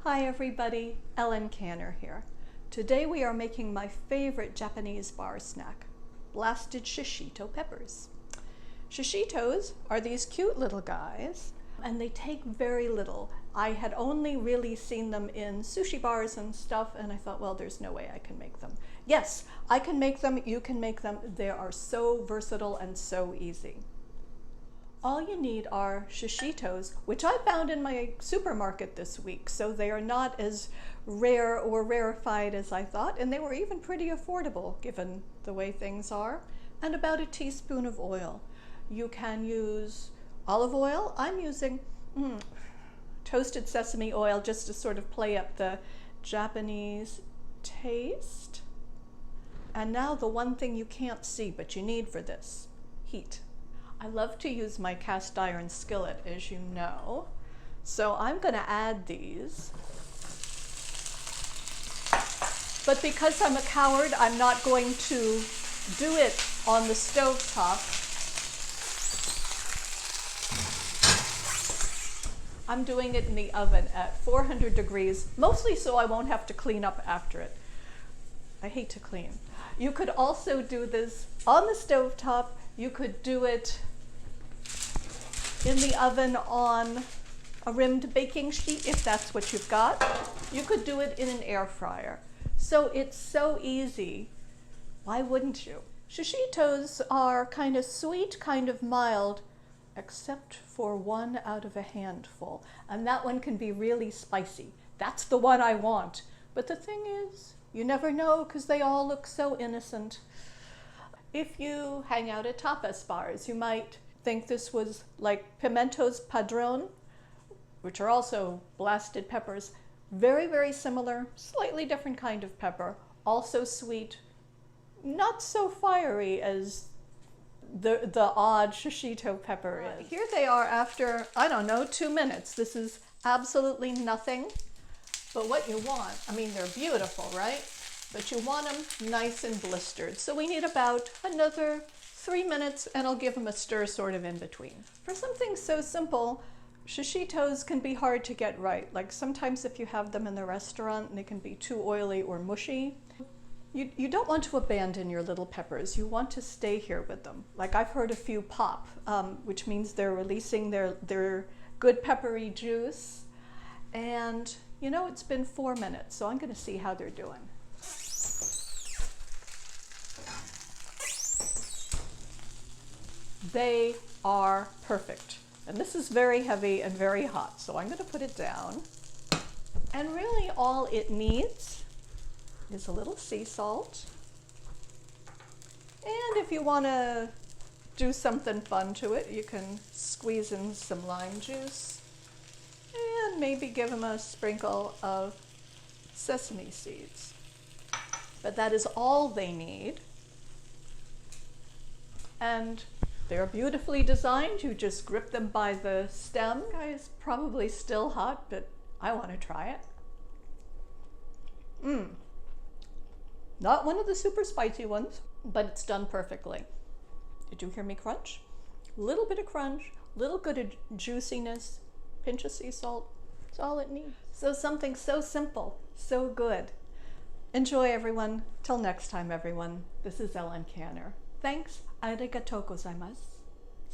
Hi everybody, Ellen Canner here. Today we are making my favorite Japanese bar snack, blasted shishito peppers. Shishitos are these cute little guys and they take very little. I had only really seen them in sushi bars and stuff and I thought, well, there's no way I can make them. Yes, I can make them, you can make them. They are so versatile and so easy. All you need are shishitos, which I found in my supermarket this week, so they are not as rare or rarefied as I thought, and they were even pretty affordable given the way things are, and about a teaspoon of oil. You can use olive oil. I'm using toasted sesame oil just to sort of play up the Japanese taste. And now the one thing you can't see but you need for this, heat. I love to use my cast iron skillet, as you know, so I'm going to add these. But because I'm a coward, I'm not going to do it on the stove top. I'm doing it in the oven at 400 degrees, mostly so I won't have to clean up after it. I hate to clean. You could also do this on the stove top. You could do it in the oven on a rimmed baking sheet if that's what you've got. You could do it in an air fryer. So it's so easy. Why wouldn't you? Shishitos are kind of sweet, kind of mild, except for one out of a handful. And that one can be really spicy. That's the one I want. But the thing is, you never know because they all look so innocent. If you hang out at tapas bars, you might think this was like pimentos padron, which are also blasted peppers. Very, very similar, slightly different kind of pepper, also sweet, not so fiery as the odd shishito pepper is. Here they are after, I don't know, 2 minutes. This is absolutely nothing, but what you want, I mean, they're beautiful, right? But you want them nice and blistered. So we need about another 3 minutes and I'll give them a stir sort of in between. For something so simple, shishitos can be hard to get right. Like sometimes if you have them in the restaurant, they can be too oily or mushy. You don't want to abandon your little peppers. You want to stay here with them. Like I've heard a few pop, which means they're releasing their good peppery juice. And you know, it's been 4 minutes, so I'm gonna see how they're doing. They are perfect. And this is very heavy and very hot, so I'm going to put it down. And really all it needs is a little sea salt. And if you want to do something fun to it, you can squeeze in some lime juice and maybe give them a sprinkle of sesame seeds. But that is all they need. And they're beautifully designed. You just grip them by the stem. It's probably still hot, but I want to try it. Not one of the super spicy ones, but it's done perfectly. Did you hear me crunch? Little bit of crunch, little bit of juiciness, pinch of sea salt. That's all it needs. So something so simple, so good. Enjoy, everyone. Till next time, everyone. This is Ellen Canner. Thanks. Arigatou gozaimasu.